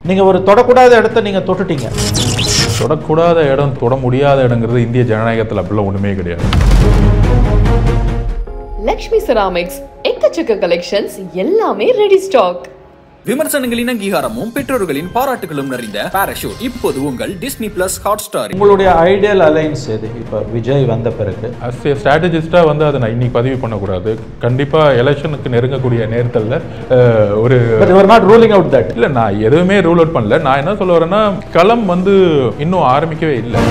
நீங்க ஒரு தொடக்கூடாத இடத்தை நீங்க தொட்டுட்டீங்க. தொடக்கூடாத இடம், தொட முடியாத இடங்கிறது இந்திய ஜனநாயகத்தில் அப்படிலாம் ஒண்ணுமே கிடையாது. லக்ஷ்மி செராமிக்ஸ் எக்கச்சக்க கலெக்ஷன்ஸ், எல்லாமே ரெடி ஸ்டாக். விமர்சனங்களின் அங்கீகாரமும் பெற்றோர்களின் பாராட்டுகளும் நிறைந்த பாராஷூட் இப்போது உங்கள் டிஸ்னி பிளஸ் ஹாட்ஸ்டார். உங்களுடைய ஐடியல் அலைன்ஸ் எது? இப்போ விஜய் வந்த பிறகு அஸ் ஏ ஸ்ட்ராட்டஜிஸ்டா வந்து அதை நான் இன்னைக்கு பதிவு பண்ணக்கூடாது. கண்டிப்பா எலெக்ஷனுக்கு நெருங்கக்கூடிய நேரத்தில் ஒரு நாட் ரூலிங் அவுட் தட். இல்லை, நான் எதுவுமே ரூல் அவுட் பண்ணல. நான் என்ன சொல்ல வரேன்னா, களம் வந்து இன்னும் ஆரம்பிக்கவே இல்லை.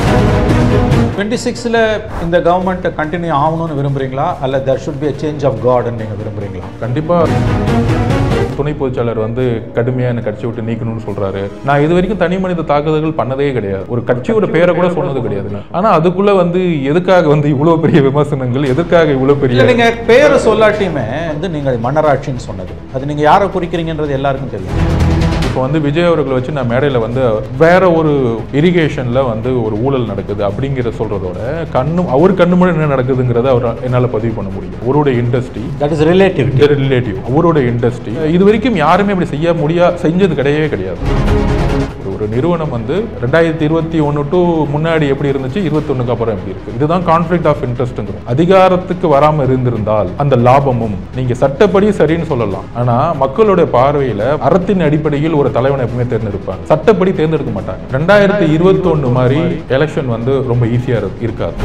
26ல இந்த கவர்மெண்ட் கண்டினியூ ஆகணும்னு விரும்புறீங்களா, அல்ல there should be a change of guard நீங்க விரும்புறீங்களா? கண்டிப்பா துணை பொதுச்செயலர் வந்து கடுமையா என்ன கட்சி விட்டு நீக்கணும்னு சொல்றாரு. நான் இது வரைக்கும் தனி மனித தாக்குதல்கள் பண்ணதே கிடையாது, ஒரு கட்சியோட பேரை கூட சொன்னது கிடையாது. ஆனா அதுக்குள்ள வந்து எதுக்காக வந்து இவ்வளவு பெரிய விமர்சனங்கள், எதுக்காக இவ்வளவு பெரிய? நீங்க பேரை சொல்லாட்டியுமே வந்து நீங்க மன்னராட்சின்னு சொன்னது, அது நீங்க யாரை குறிக்கிறீங்கன்றது எல்லாருக்கும் தெரியும். இப்போ வந்து விஜய் அவர்களை வச்சு நான் மேடையில் வந்து வேற ஒரு இரிகேஷன்ல வந்து ஒரு ஊழல் நடக்குது அப்படிங்கிற சொல்றதோட அவர் கண்ணு முன்னாடி என்ன நடக்குதுங்கிறத அவர் என்னால் பதிவு பண்ண முடியும். அவருடைய இண்டஸ்ட்ரி, தட் இஸ் ரிலேட்டிவ், அவருடைய இண்டஸ்ட்ரி இது வரைக்கும் யாருமே அப்படி செஞ்சது கிடையவே கிடையாது. ஒரு நிறுவனம் வந்து 2021 டு முன்னாடி எப்படி இருந்துச்சு, 21க்கு அப்புறம் எப்படி இருக்கு, இதுதான் கான்ஃபிளிக்ட் ஆஃப் இன்ட்ரெஸ்ட்ங்கிறோம். அதிகாரத்துக்கு வராம இருந்திருந்தால் அந்த லாபமும் நீங்க சட்டப்படி சரின்னு சொல்லலாம். ஆனா மக்களுடைய பார்வையில அறத்தின் அடிப்படையில் ஒரு தலைவனை எப்பவுமே தேர்ந்தெடுப்பாங்க, சட்டப்படி தேர்ந்தெடுக்க மாட்டாங்க. 2021 மாதிரி எலெக்ஷன் வந்து ரொம்ப ஈஸியா இருக்காது.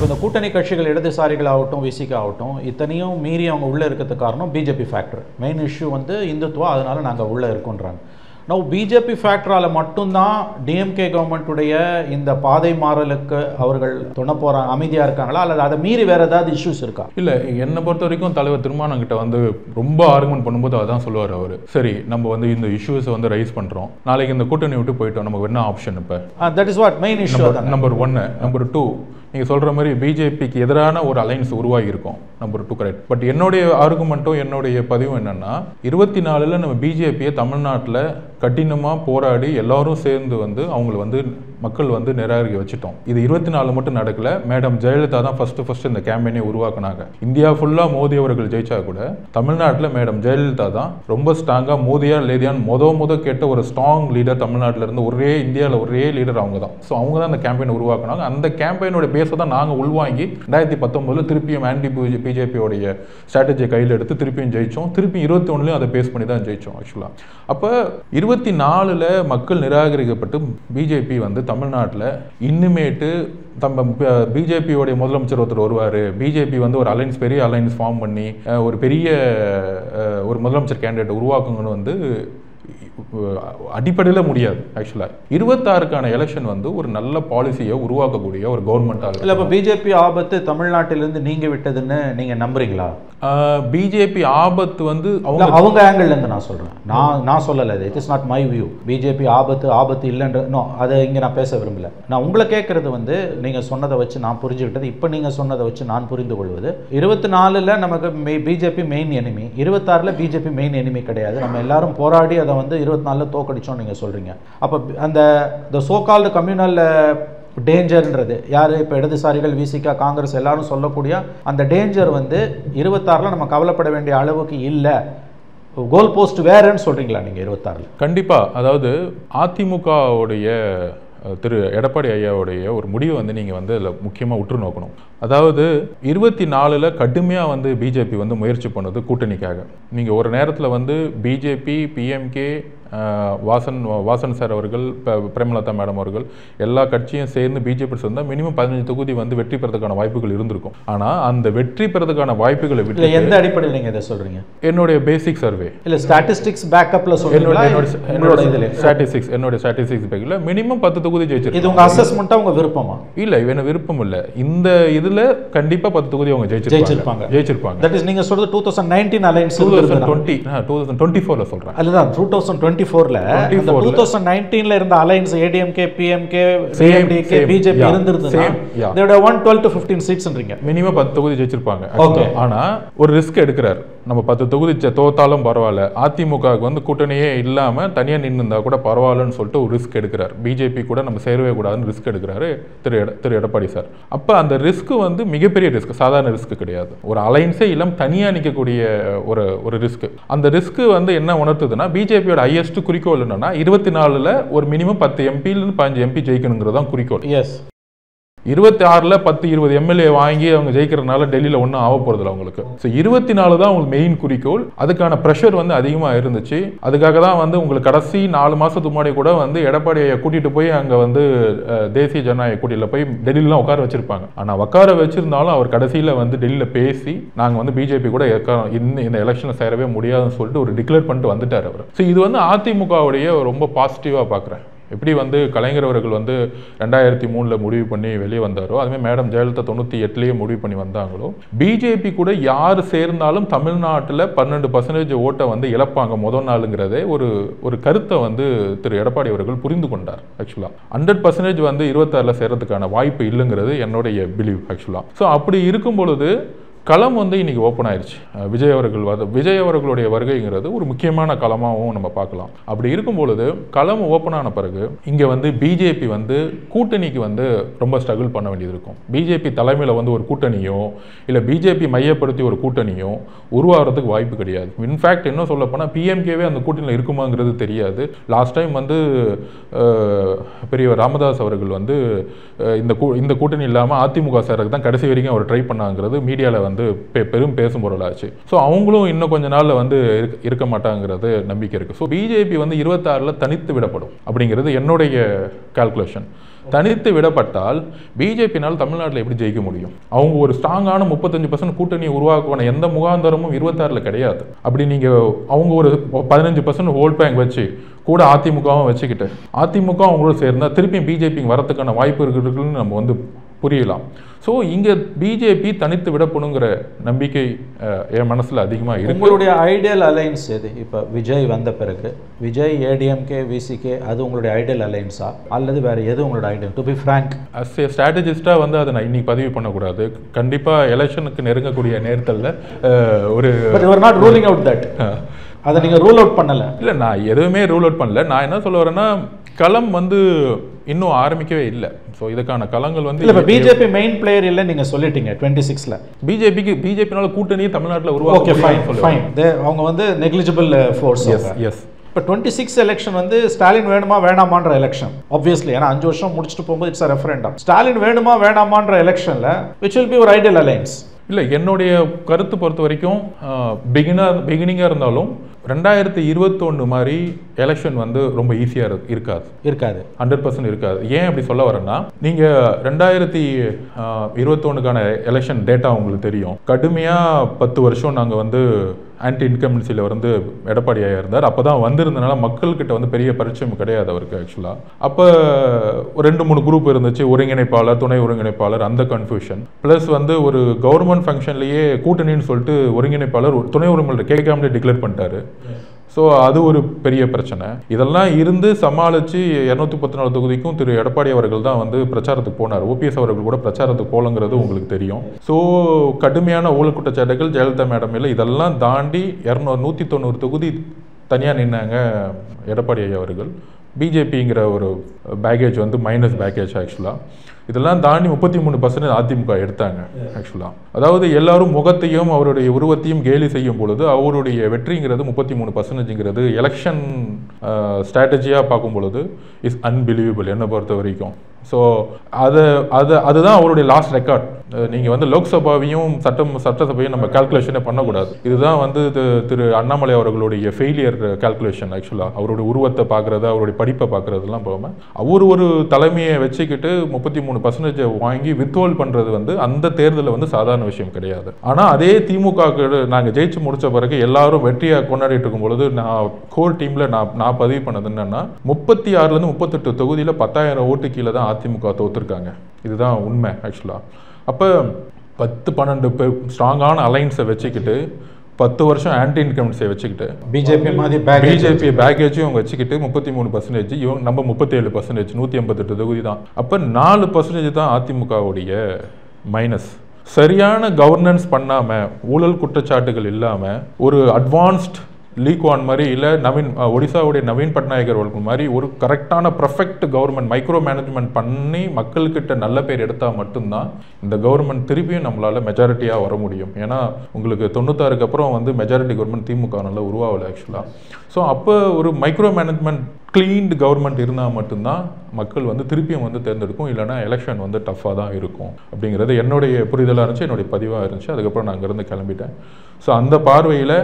இந்த கூட்டணி கட்சிகள் இடதுசாரிகள் ஆகட்டும், விசிக ஆகட்டும், இத்தனையும் மீறி அவங்க உள்ளே இருக்கிறதுக்கு காரணம் பிஜேபி ஃபேக்டர். மெயின் இஷ்யூ வந்து இந்துத்துவா, அதனால நாங்கள் உள்ளே இருக்கோன்றாங்க. நோ பிஜேபி ஃபேக்டரால் மட்டும்தான் டிஎம்கே கவர்மெண்ட்டுடைய இந்த பாதை மாறலுக்கு அவர்கள் துணை போகிறாங்க, அமைதியாக இருக்காங்களா, அல்லது அதை மீறி வேற ஏதாவது இஷ்யூஸ் இருக்கா? இல்லை, என்னை பொறுத்த வரைக்கும் தலைவர் திருமாவளவன்கிட்ட வந்து ரொம்ப ஆர்குமெண்ட் பண்ணும்போது அதான் சொல்லுவார் அவர். சரி, நம்ம வந்து இந்த இஷ்யூஸை வந்து ரைஸ் பண்ணுறோம், நாளைக்கு இந்த கூட்டணி விட்டு போயிட்டோம், நமக்கு என்ன ஆப்ஷன்? இப்போ that is what main issue. Number 1. Number 2, நீங்கள் சொல்கிற மாதிரி பிஜேபிக்கு எதிரான ஒரு அலைன்ஸ் உருவாகி இருக்கும். Number 2 correct. பட் என்னுடைய ஆர்குமெண்ட்டும் என்னுடைய பதிவும் என்னன்னா, 24ல் நம்ம பிஜேபியை தமிழ்நாட்டில் கடினமாக போராடி எல்லாரும் சேர்ந்து வந்து அவங்களை வந்து மக்கள் வந்து நிராகரிக்க வச்சுட்டோம். இது 24 மட்டும் நடக்கல. மேடம் ஜெயலலிதா தான் ஃபர்ஸ்ட் இந்த கேம்பெயினை உருவாக்குனாங்க. இந்தியா ஃபுல்லாக மோடி அவர்கள் ஜெயிச்சா கூட தமிழ்நாட்டில் மேடம் ஜெயலலிதா தான் ரொம்ப ஸ்ட்ராங்காக மோதியா லேதியான்னு முத கேட்ட ஒரு ஸ்ட்ராங் லீடர் தமிழ்நாட்டில் இருந்து இந்தியாவில் ஒரே லீடர் அவங்க தான். ஸோ அவங்க தான் அந்த கேம்பெயினை உருவாக்குனாங்க. அந்த கேம்பெயினோட பேஸை தான் நாங்கள் உள்வாங்கி 2019 திருப்பியும் ஆன்டி பிஜேபியோடைய ஸ்ட்ராட்டஜியை கையில் எடுத்து திருப்பியும் ஜெயிச்சோம். திருப்பி 21 அதை பேஸ் பண்ணி தான் ஜெயிச்சோம் ஆக்சுவலாக. அப்போ 24ல் மக்கள் நிராகரிக்கப்பட்டு பிஜேபி வந்து தமிழ்நாட்டில் இன்னுமேட்டு பிஜேபியோடைய முதலமைச்சர் ஒருத்தர் வருவார், பிஜேபி வந்து ஒரு அலைன்ஸ், பெரிய அலைன்ஸ் ஃபார்ம் பண்ணி ஒரு பெரிய ஒரு முதலமைச்சர் கேண்டிடேட் உருவாக்குங்கன்னு வந்து அடிப்படையில் முடியாது. ஆக்சுவலாக 26க்கான எலெக்ஷன் வந்து ஒரு நல்ல பாலிசியை உருவாக்கக்கூடிய ஒரு கவர்மெண்ட்டாக இல்லை. இப்போ பிஜேபி ஆபத்து தமிழ்நாட்டிலிருந்து நீங்க விட்டதுன்னு நீங்க நம்புறீங்களா? பிஜேபி ஆபத்து வந்து அவங்க ஆங்கிள் இருந்து நான் சொல்றேன், நான் சொல்லலை. It is not my view. BJP ஆபத்து இல்லைன்ற அதை இங்கே நான் பேச விரும்பல. நான் உங்களை கேட்கறது வந்து நீங்க சொன்னதை வச்சு நான் புரிஞ்சுக்கிட்டது, இப்போ நீங்க சொன்னதை வச்சு நான் புரிந்து கொள்வது, 24ல் நமக்கு பிஜேபி மெயின் எனிமி, 26ல் பிஜேபி மெயின் எனிமி கிடையாது. நம்ம எல்லாரும் போராடி அதை வந்து 24ல் தோக்கடிச்சோம் நீங்க சொல்றீங்க. அப்போ அந்த சோகால்டு கம்யூனல் டேஞ்சர்ன்றது யார்? இப்போ இடதுசாரிகள், விசிகா, காங்கிரஸ் எல்லாரும் சொல்லக்கூடிய அந்த டேஞ்சர் வந்து 26ல் நம்ம கவலைப்பட வேண்டிய அளவுக்கு இல்லை. கோல் போஸ்ட் வேறன்னு சொல்றீங்களா நீங்க 26ல்? கண்டிப்பா. அதாவது அதிமுகவுடைய திரு எடப்பாடி ஐயாவுடைய ஒரு முடிவை வந்து நீங்கள் வந்து அதில் முக்கியமாக உற்று நோக்கணும். அதாவது 24ல் கடுமையாக வந்து பிஜேபி வந்து முயற்சி பண்ணது கூட்டணிக்காக. நீங்கள் ஒரு நேரத்தில் வந்து பிஜேபி, பிஎம்கே, வாசன் சார் அவர்கள், பிரேமலதா மேடம் அவர்கள் எல்லா கட்சியும் சேர்ந்து பிஜேபி சேர்ந்தால் மினிமம் 15 தொகுதி வந்து வெற்றி பெறதுக்கான வாய்ப்புகள் இருந்திருக்கும். ஆனால் அந்த வெற்றி பெறதுக்கான வாய்ப்புகளை விட்டு எந்த அடிப்படையில் நீங்கள் இதை சொல்கிறீங்க? என்னுடைய பேசிக் சர்வே இல்லை, ஸ்டாட்டிஸ்டிக்ஸ் பேக்கப்பில் சொல்கிறீங்களா? என்னுடைய ஸ்டாட்டிஸ்டிக்ஸ் பேக்கில் மினிமம் 10 தொகுதி ஜெயிச்சிருக்காங்க. இது உங்கள் அசஸ்மெண்ட்டாக உங்கள் விருப்பமா? இல்லை, எனக்கு விருப்பம் இல்லை. இந்த இதில் கண்டிப்பாக 10 தொகுதி அவங்க ஜெயிச்சிருப்பாங்க. தட் இஸ் நீங்கள் சொல்கிறது 2019 அலைன்ஸ், 2024 சொல்கிறேன். அதுதான் 2020 24ல 2019ல இருந்த alliance ADMK PMK CMDK BJP இருந்திருந்தா they would have won 12 to 15 seatsன்றீங்க. மினிமம் 10 தொகுதி ஜெயிச்சிருப்பாங்க. ஆனா ஒரு ரிஸ்க் எடுக்கிறார். நம்ம 10 தொகுதி தோத்தாலும் பரவாயில்ல, அதிமுகவுக்கு வந்து கூட்டணியே இல்லாம தனியா நின்னுந்தா கூட பரவாயில்லன்னு சொல்லிட்டு ஒரு ரிஸ்க் எடுக்கிறார். பிஜேபி கூட நம்ம சேரவே கூடாதுன்னு ரிஸ்க் எடுக்கிறாரு திரு எடப்பாடி சார். அப்ப அந்த ரிஸ்க் வந்து மிகப்பெரிய ரிஸ்க், சாதாரண ரிஸ்க் கிடையாது. ஒரு அலைன்ஸே இல்லாம தனியா நிற்கக்கூடிய ஒரு ரிஸ்க். அந்த ரிஸ்க் வந்து என்ன உணர்த்துதுன்னா, பிஜேபியோட ஹையஸ்ட் குறிக்கோள் என்னன்னா 24ல ஒரு மினிமம் 10 எம்பியிலிருந்து 15 எம்பி ஜெயிக்கணுங்கிறது தான் குறிக்கோள். 26ல 10-20 எம்எல்ஏ வாங்கி அவங்க ஜெயிக்கிறதுனால டெல்லியில் ஒன்றும் ஆக போகிறதில்ல அவங்களுக்கு. ஸோ 24 தான் உங்களுக்கு மெயின் குறிக்கோள். அதுக்கான ப்ரெஷர் வந்து அதிகமாக இருந்துச்சு. அதுக்காக தான் வந்து உங்களுக்கு கடைசி 4 மாதத்துக்கு முன்னாடி கூட வந்து எடப்பாடியை கூட்டிகிட்டு போய் அங்கே வந்து தேசிய ஜனநாயக கூட்டணியில் போய் டெல்லியிலாம் உட்கார வச்சிருப்பாங்க. ஆனால் உட்கார வச்சிருந்தாலும் அவர் கடைசியில் வந்து டெல்லியில் பேசி நாங்கள் வந்து பிஜேபி கூட இந்த எலெக்ஷனில் சேரவே முடியாதுன்னு சொல்லிட்டு ஒரு டிக்ளேர் பண்ணிட்டு வந்துட்டார் அவர். ஸோ இது வந்து அதிமுகவுடைய ரொம்ப பாசிட்டிவாக பார்க்குறேன். எப்படி வந்து கலைஞர் அவர்கள் வந்து 2003ல் முடிவு பண்ணி வெளியே வந்தாரோ, அதுமாதிரி மேடம் ஜெயலலிதா 98லேயே முடிவு பண்ணி வந்தாங்களோ, பிஜேபி கூட யார் சேர்ந்தாலும் தமிழ்நாட்டில் 12% ஓட்டை வந்து இழப்பாங்க முதல் நாளுங்கிறதே ஒரு கருத்தை வந்து திரு எடப்பாடி அவர்கள் புரிந்து கொண்டார். ஆக்சுவலாக 100% வந்து 26ல சேர்றதுக்கான வாய்ப்பு இல்லைங்கிறது என்னுடைய பிலீவ் ஆக்சுவலாக. ஸோ அப்படி இருக்கும் பொழுது களம் வந்து இன்னைக்கு ஓப்பன் ஆயிடுச்சு. விஜய் அவர்களுடைய வருகைங்கிறது ஒரு முக்கியமான களமாகவும் நம்ம பார்க்கலாம். அப்படி இருக்கும் பொழுது களம் ஓப்பன் ஆன பிறகு இங்கே வந்து பிஜேபி வந்து கூட்டணிக்கு வந்து ரொம்ப ஸ்ட்ரகிள் பண்ண வேண்டியது இருக்கும். பிஜேபி தலைமையில் வந்து ஒரு கூட்டணியோ இல்லை பிஜேபி மையப்படுத்தி ஒரு கூட்டணியோ உருவாகிறதுக்கு வாய்ப்பு கிடையாது. இன்ஃபேக்ட் இன்னும் சொல்ல போனால் பிஎம்கேவே அந்த கூட்டணியில் இருக்குமாங்கிறது தெரியாது. லாஸ்ட் டைம் வந்து பெரியவர் ராமதாஸ் அவர்கள் வந்து இந்த கூட்டணி இல்லாமல் அதிமுக சேரக்கு தான் கடைசி வரைக்கும் அவர் ட்ரை பண்ணாங்கிறது மீடியாவில் வந்து பெரும் பேசும் பொருளாச்சு. ஸோ அவங்களும் இன்னும் கொஞ்ச நாளில் வந்து இருக்க மாட்டாங்கிறது நம்பிக்கை இருக்குது. ஸோ பிஜேபி வந்து 26ல் தனித்து விடப்படும் அப்படிங்கிறது என்னுடைய கால்குலேஷன். தனித்து விடப்பட்டால் பிஜேபினால் தமிழ்நாட்டில் எப்படி ஜெயிக்க முடியும்? அவங்க ஒரு ஸ்ட்ராங்கான 35% கூட்டணியை உருவாக்குவான எந்த முகாந்தரமும் 26ல் கிடையாது. அப்படி நீங்கள் அவங்க ஒரு 15% ஓட் பேங்க் வச்சு கூட அதிமுகவும் வச்சுக்கிட்டு அதிமுக அவங்களோட சேர்ந்தால் திருப்பியும் பிஜேபி வரத்துக்கான வாய்ப்பு இருக்குன்னு நம்ம வந்து புரியலாம். ஸோ இங்கே பிஜேபி தனித்து விடப்படுங்கிற நம்பிக்கை என் மனசில் அதிகமாக இருக்கு. உங்களுடைய ஐடியல் அலைன்ஸ் எது? இப்போ விஜய் வந்த பிறகு விஜய், ஏடிஎம்கே, விசிகே, அது உங்களுடைய ஐடியல் அலைன்ஸா அல்லது வேற எது உங்களோட ideal? To be frank, as a ஸ்ட்ராட்டஜிஸ்டாக வந்து அதை நான் இன்னைக்கு பதிவு பண்ணக்கூடாது. கண்டிப்பாக எலெக்ஷனுக்கு நெருங்கக்கூடிய நேரத்தில் ஒரு நாட் ரூலிங் அவுட் தட், அதை நீங்கள் ரூல் அவுட் பண்ணலை? இல்லை, நான் எதுவுமே ரூல் அவுட் பண்ணல. நான் என்ன சொல்ல வரேன்னா, களம் வந்து இன்னும் ஆரம்பிக்கவே இல்லை. ஸோ இதுக்கான களங்கள் வந்து இப்போ பிஜேபி மெயின் பிளேயர் இல்லை நீங்கள் சொல்லிட்டீங்க 26ல. பிஜேபினால கூட்டணியை தமிழ்நாட்டில் உருவாக்க அவங்க வந்து நெக்லிஜிபிள் ஃபோர்ஸ். எஸ். இப்போ 26 எலெக்ஷன் வந்து ஸ்டாலின் வேணுமா வேணாமான்ற எலெக்ஷன் ஆப்வியஸ்லி. ஏன்னா 5 வருஷம் முடிச்சுட்டு போகும்போது இட்ஸ் அ ரெஃபரண்டம். ஸ்டாலின் வேணுமா வேணாமான்ற எலெக்ஷனில் விச் வில் பி ஒரு ஐடியல் அலைன்ஸ்? இல்லை, என்னுடைய கருத்து பொறுத்த வரைக்கும் பிகினிங்காக இருந்தாலும் 2021 மாதிரி எலெக்ஷன் வந்து ரொம்ப ஈஸியாக இருக்காது 100% இருக்காது. ஏன் அப்படி சொல்ல வரேன்னா, நீங்கள் 2021க்கான எலெக்ஷன் டேட்டா உங்களுக்கு தெரியும். கடுமையாக 10 வருஷம் நாங்கள் வந்து ஆன்டி இன்கம்பன்சியில் வந்து எடப்பாடி ஐயா இருந்தார். அப்போ தான் வந்திருந்தனால மக்கள்கிட்ட வந்து பெரிய பரிச்சயம் கிடையாது அவருக்கு ஆக்சுவலாக. அப்போ ஒரு 2-3 குரூப் இருந்துச்சு, ஒருங்கிணைப்பாளர், துணை ஒருங்கிணைப்பாளர், அந்த கன்ஃபியூஷன். ப்ளஸ் வந்து ஒரு கவர்மெண்ட் ஃபங்க்ஷன்லேயே கூட்டணின்னு சொல்லிட்டு ஒருங்கிணைப்பாளர் துணை ஒருங்கிணைப்பாளர் கேட்காமலே டிக்ளேர் பண்ணிட்டாரு. ஸோ அது ஒரு பெரிய பிரச்சனை. இதெல்லாம் இருந்து சமாளித்து 214 தொகுதிக்கும் திரு எடப்பாடி அவர்கள் தான் வந்து பிரச்சாரத்துக்கு போனார். ஓபிஎஸ் அவர்கள் கூட பிரச்சாரத்துக்கு போலங்கிறது உங்களுக்கு தெரியும். ஸோ கடுமையான ஊழல் குற்றச்சாட்டுகள் ஜெயலலிதா மேடம் இல்லை, இதெல்லாம் தாண்டி 190 தொகுதி தனியாக நின்னாங்க எடப்பாடி ஐயா அவர்கள். பிஜேபிங்கிற ஒரு பேக்கேஜ் வந்து மைனஸ் பேக்கேஜ் ஆக்சுவலாக. இதெல்லாம் தாண்டி 33% அதிமுக எடுத்தாங்க ஆக்சுவலாக. அதாவது எல்லாரும் முகத்தையும் அவருடைய உருவத்தையும் கேலி செய்யும் பொழுது அவருடைய வெற்றிங்கிறது 33%ங்கிறது எலெக்ஷன் ஸ்ட்ராட்டஜியாக பார்க்கும் பொழுது இஸ் அன்பிலீவபிள் என்னை பொறுத்த வரைக்கும். ஸோ அதுதான் அவருடைய லாஸ்ட் ரெக்கார்ட். நீங்கள் வந்து லோக்சபாவையும் சட்டசபையும் நம்ம கால்குலேஷனே பண்ணக்கூடாது. இதுதான் வந்து திரு அண்ணாமலை அவர்களுடைய ஃபெயிலியர் கால்குலேஷன் ஆக்சுவலாக. அவருடைய உருவத்தை பார்க்குறது, அவருடைய படிப்பை பார்க்குறதுலாம் போகாமல் அவர் ஒரு தலைமையை வச்சுக்கிட்டு 33% வாங்கி வித்ஹோல்ட் பண்ணுறது வந்து அந்த தேர்தலில் வந்து சாதாரண விஷயம் கிடையாது. ஆனால் அதே திமுக நாங்கள் ஜெயிச்சு முடித்த பிறகு எல்லாரும் வெற்றியாக கொண்டாடிட்டு இருக்கும் பொழுது நான் கோர் டீமில் நான் பதிவு பண்ணது என்னன்னா, 36லேருந்து 38 தொகுதியில் 10,000 ஓட்டு கீழே தான் அதிமுக தோற்றுருக்காங்க. இதுதான் உண்மை ஆக்சுவலாக. அப்போ 10-12 ஸ்ட்ராங்கான அலைன்ஸை வச்சுக்கிட்டு 10 வருஷம் ஆன்டி இன்கம்பன்சியை வச்சுக்கிட்டு பிஜேபி மாதிரி பிஜேபி பேக்கேஜும் அவங்க வச்சுக்கிட்டு 33%, இவங்க நம்ம 37%, 188 தொகுதி தான். அப்போ 4% தான் அதிமுகவுடைய மைனஸ். சரியான கவர்னன்ஸ் பண்ணாமல், ஊழல் குற்றச்சாட்டுகள் இல்லாமல், ஒரு அட்வான்ஸ்ட் லீக்வான் மாதிரி இல்லை ஒடிசாவுடைய நவீன் பட்நாயக் அவர்கள் மாதிரி ஒரு கரெக்டான பர்ஃபெக்ட் கவர்மெண்ட் மைக்ரோ மேனேஜ்மெண்ட் பண்ணி மக்கள்கிட்ட நல்ல பேர் எடுத்தால் மட்டும்தான் இந்த கவர்மெண்ட் திருப்பியும் நம்மளால் மெஜாரிட்டியாக வர முடியும். ஏன்னா உங்களுக்கு 96க்கு அப்புறம் வந்து மெஜாரிட்டி கவர்மெண்ட் திமுக நல்லா உருவாகலை ஆக்சுவலாக. ஸோ அப்போ ஒரு மைக்ரோ மேனேஜ்மெண்ட் கிளீன்டு கவர்மெண்ட் இருந்தால் மட்டும்தான் மக்கள் வந்து திருப்பியும் வந்து தேர்ந்தெடுக்கும். இல்லைனா எலெக்ஷன் வந்து டஃப்பாக தான் இருக்கும் அப்படிங்கிறது என்னுடைய புரிதலாக இருந்துச்சு, என்னுடைய பதிவாக இருந்துச்சு. அதுக்கப்புறம் நான் அங்கேருந்து கிளம்பிட்டேன். ஸோ அந்த பார்வையில்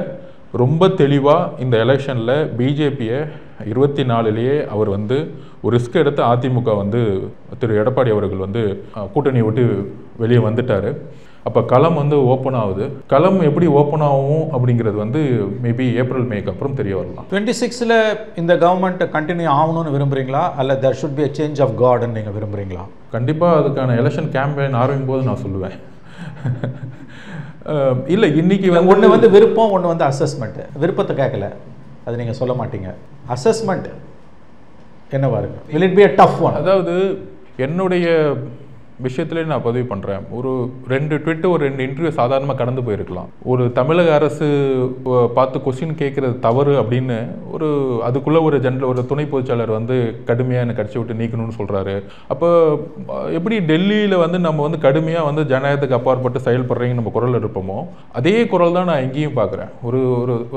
ரொம்ப தெளிவாக இந்த எலெக்ஷனில் பிஜேபியை 24லேயே அவர் வந்து ஒரு ரிஸ்க் எடுத்து அதிமுக வந்து திரு எடப்பாடி அவர்கள் வந்து கூட்டணியை விட்டு வெளியே வந்துட்டார். அப்போ களம் வந்து ஓப்பன் ஆகுது. களம் எப்படி ஓப்பன் ஆகும் அப்படிங்கிறது வந்து மேபி ஏப்ரல் மேக்கு அப்புறம் தெரிய வரலாம். 26ல் இந்த கவர்மெண்ட் கண்டினியூ ஆகணும்னு விரும்புகிறீங்களா, அல்ல there should be a change of கார்டுன்னு நீங்கள் விரும்புகிறீங்களா? கண்டிப்பாக அதுக்கான எலெக்ஷன் கேம்பெயின் ஆரம்பிக்கும் போது நான் சொல்லுவேன். இல்லை இன்னைக்கு ஒன்று வந்து விருப்பம், ஒன்று வந்து அசஸ்மெண்ட்டு. விருப்பத்தை கேட்கல, அது நீங்கள் சொல்ல மாட்டீங்க. அசஸ்மெண்ட் என்னவா இருக்கு? will it be a tough one? அதாவது என்னுடைய விஷயத்துலேயே நான் பதிவு பண்ணுறேன். ஒரு 2 ட்விட்டு, ஒரு 2 இன்டர்வியூ சாதாரணமாக கடந்து போயிருக்கலாம். ஒரு தமிழக அரசு பார்த்து கொஸ்டின் கேட்குறது தவறு அப்படின்னு அதுக்குள்ளே ஒரு துணை பொதுச்சாளர் வந்து கடுமையாக என்னை கட்சி விட்டு நீக்கணும்னு சொல்கிறாரு. அப்போ எப்படி டெல்லியில் வந்து நம்ம வந்து கடுமையாக வந்து ஜனநாயகத்துக்கு அப்பாற்பட்டு செயல்படுறீங்க நம்ம குரல் இருப்போமோ, அதே குரல் தான் நான் எங்கேயும் பார்க்குறேன்.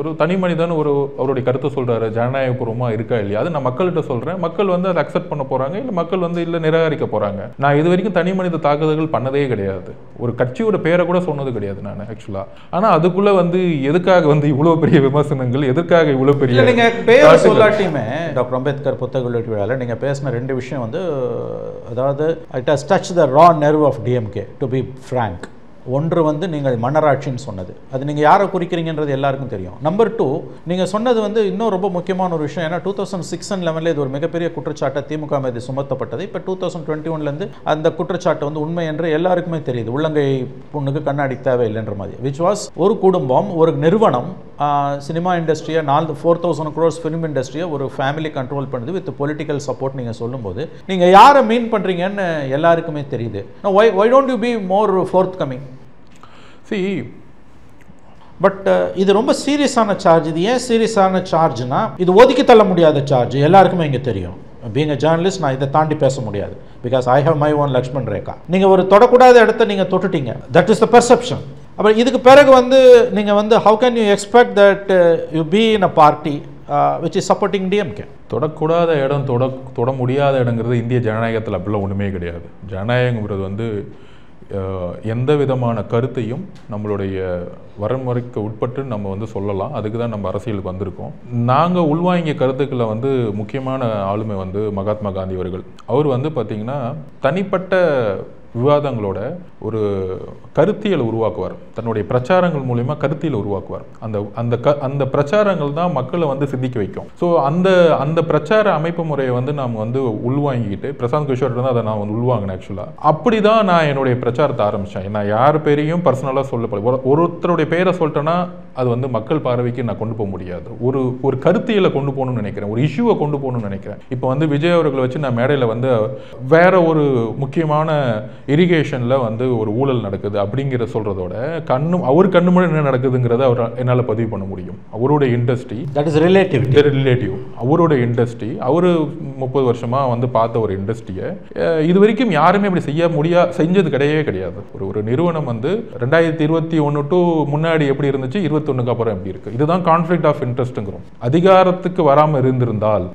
ஒரு தனி மனிதன் அவருடைய கருத்தை சொல்கிறாரு, ஜனநாயகபூர்வமாக இருக்கா இல்லையா, அது நான் மக்கள்கிட்ட சொல்கிறேன். மக்கள் வந்து அதை அக்செப்ட் பண்ண போகிறாங்க, இல்லை மக்கள் வந்து இல்லை நிராகரிக்க போகிறாங்க. நான் இது வரைக்கும் தனி மனித தாக்குதல்கள் பண்ணதே கிடையாது. ஒரு கட்சியோட பேரை கூட சொன்னது கிடையாது நான் ஆக்சுவலா. ஆனா அதுக்குள்ள வந்து எதுக்காக வந்து இவ்வளவு பெரிய விமர்சனங்கள், எதற்காக இவ்வளவு பெரிய நீங்க பேர் சொல்லாட்டியுமே டாக்டர் அம்பேத்கர் புத்தக வெளியீட்டு விழாவில் நீங்க பேசின 2 விஷயம் வந்து, அதாவது it has touch the raw nerve of DMK to be frank. ஒன்று வந்து நீங்கள் மன்னராட்சின்னு சொன்னது, அது நீங்கள் யாரை குறிக்கிறீங்கன்றது எல்லாருக்கும் தெரியும். நம்பர் 2, நீங்கள் சொன்னது வந்து இன்னும் ரொம்ப முக்கியமான ஒரு விஷயம். ஏன்னா 2006 and 11 இது ஒரு மிகப்பெரிய குற்றச்சாட்டை திமுக மீது சுமத்தப்பட்டது. இப்போ 2021 அந்த குற்றச்சாட்டு வந்து உண்மை என்று எல்லாருக்குமே தெரியுது. உள்ளங்கை புண்ணுக்கு கண்ணாடி தேவையில்லைன்ற மாதிரி. விச் வாஸ் ஒரு குடும்பம், ஒரு நிறுவனம், சினிமா இண்டஸ்ட்ரியை 4,000 crores ஃபிலிம் இண்டஸ்ட்ரியை ஒரு ஃபேமிலி கண்ட்ரோல் பண்ணுது வித் பொலிட்டிக்கல் சப்போர்ட். நீங்கள் சொல்லும்போது நீங்கள் யாரை மீன் பண்ணுறீங்கன்னு எல்லாருக்குமே தெரியுது. why don't you be more forthcoming? But இது ரொம்ப சீரியஸான சார்ஜ். இது ஏன் சீரியஸான சார்ஜ்னா, இது ஒதுக்கி தள்ள முடியாத சார்ஜ். எல்லாருக்குமே இங்கே தெரியும். பீங் அ ஜேர்னலிஸ்ட் நான் இதை தாண்டி பேச முடியாது. Because I have my own Lakshman Rekha. நீங்கள் ஒரு தொடக்கூடாத இடத்த நீங்கள் தொட்டுட்டீங்க. That is the perception. அப்புறம் இதுக்கு பிறகு வந்து நீங்கள் வந்து how can you expect that you be in a party which is supporting DMK? தொடக்கூடாத இடம், தொட முடியாத இடங்கிறது இந்திய ஜனநாயகத்தில் அப்படிலாம் ஒன்றுமே கிடையாது. ஜனநாயகங்கிறது வந்து எந்த விதமான கருத்தையும் நம்மளுடைய வரமுறைக்கு உட்பட்டு நம்ம வந்து சொல்லலாம். அதுக்கு தான் நம்ம அரசியலுக்கு வந்திருக்கோம். நாங்கள் உள்வாங்கிய கருத்துக்களை வந்து முக்கியமான ஆளுமை வந்து மகாத்மா காந்தி அவர்கள். அவர் வந்து பார்த்திங்கன்னா தனிப்பட்ட விவாதங்களோட ஒரு கருத்தியல் உருவாக்குவார். தன்னுடைய பிரச்சாரங்கள் மூலமா கருத்தியல் உருவாக்குவார். அந்த பிரச்சாரங்கள் தான் மக்களை வந்து சிந்திக்க வைக்கும். ஸோ அந்த பிரச்சார அமைப்பு முறையை வந்து நாம் வந்து உள்வாங்கிக்கிட்டு, பிரசாந்த் கிஷோர் தான் அதை நான் வந்து உள்வாங்கினேன் ஆக்சுவலாக. அப்படி தான் நான் என்னுடைய பிரச்சாரத்தை ஆரம்பித்தேன். நான் யார் பேரையும் பர்சனலாக சொல்லப்பட, ஒருத்தருடைய பேரை சொல்லிட்டேன்னா அது வந்து மக்கள் பார்வைக்கு நான் கொண்டு போக முடியாது. ஒரு கருத்தியலை கொண்டு போகணும்னு நினைக்கிறேன், ஒரு இஷ்யூவை கொண்டு போகணும்னு நினைக்கிறேன். இப்போ வந்து விஜய் அவர்களை வச்சு நான் மேடையில் வந்து வேற ஒரு முக்கியமான இரிகேஷனில் வந்து ஒரு ஊழல் நடக்குது அப்படிங்கிற சொல்கிறதோட அவர் கண்ணு முன்னாடி என்ன நடக்குதுங்கிறத என்னால் பதிவு பண்ண முடியும். அவருடைய இண்டஸ்ட்ரி, தட் இஸ் ரிலேட்டிவ், அவருடைய இண்டஸ்ட்ரி, அவர் 30 வருஷமாக வந்து பார்த்த ஒரு இண்டஸ்ட்ரியை இது வரைக்கும் யாருமே அப்படி செஞ்சது கிடையாது. ஒரு நிறுவனம் வந்து 2021 டு முன்னாடி எப்படி இருந்துச்சு, 21க்கு அப்புறம் எப்படி இருக்கு. இதுதான் கான்ஃப்ளிக்ட் ஆஃப் இன்ட்ரெஸ்ட்ங்கிறோம். அதிகாரத்துக்கு வராமல் இருந்திருந்தால்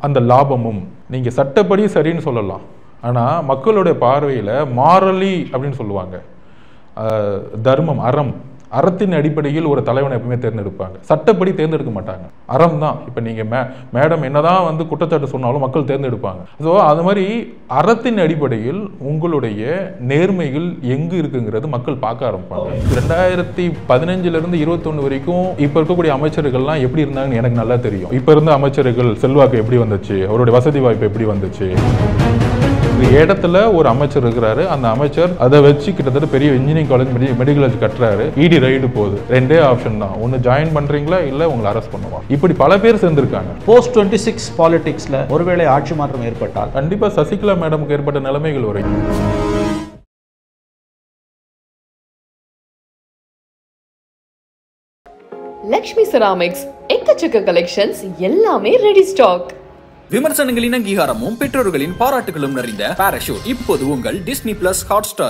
அந்த லாபமும் நீங்கள் சட்டப்படி சரின்னு சொல்லலாம். ஆனால் மக்களுடைய பார்வையில் மாரலி அப்படின்னு சொல்லுவாங்க, தர்மம், அறத்தின் அடிப்படையில் ஒரு தலைவனை எப்பவுமே தேர்ந்தெடுப்பாங்க. சட்டப்படி தேர்ந்தெடுக்க மாட்டாங்க. அறம் தான். இப்போ நீங்கள் மேடம் என்னதான் வந்து குற்றச்சாட்டு சொன்னாலும் மக்கள் தேர்ந்தெடுப்பாங்க. ஸோ அது மாதிரி அறத்தின் அடிப்படையில் உங்களுடைய நேர்மைகள் எங்கு இருக்குங்கிறது மக்கள் பார்க்க ஆரம்பிப்பாங்க. 2015 21 வரைக்கும் இப்போ இருக்கக்கூடிய அமைச்சர்கள்லாம் எப்படி இருந்தாங்கன்னு எனக்கு நல்லா தெரியும். இப்போ இருந்த அமைச்சர்கள் செல்வாக்கு எப்படி வந்துச்சு, அவருடைய வசதி வாய்ப்பு எப்படி வந்துச்சு. இடத்துல ஒரு அமைச்சர் இருக்கிறாரு, அந்த அமைச்சர் அதை வச்சு கிட்டத்தட்ட பெரிய இன்ஜினியரிங் காலேஜ் மெடிக்கல் காலேஜ் கட்டுறாரு. இடி ரைடு போகுது. ரெண்டே ஆப்ஷன் தான், ஒன்னு ஜாயின் பண்றீங்களா இல்ல உங்களை அரெஸ்ட் பண்ணுவாங்க. இப்படி பல பேர் சேர்ந்திருக்காங்க. போஸ்ட் 26 பாலிடிக்ஸ்ல ஒருவேளை ஆட்சி மாற்றம் ஏற்பட்டால் கண்டிப்பா சசிகலா மேடமுக்கு ஏற்பட்ட நிலைமைகள் வரும். லக்ஷ்மி செராமிக்ஸ் எக்கச்சக்க கலெக்ஷன்ஸ் எல்லாமே ரெடி ஸ்டாக். விமர்சனங்களின் அங்கீகாரமும் பெற்றோர்களின் பாராட்டுகளும் நிறைந்த பாராஷூட் இப்போது உங்கள் டிஸ்னி பிளஸ் ஹாட் ஸ்டார்.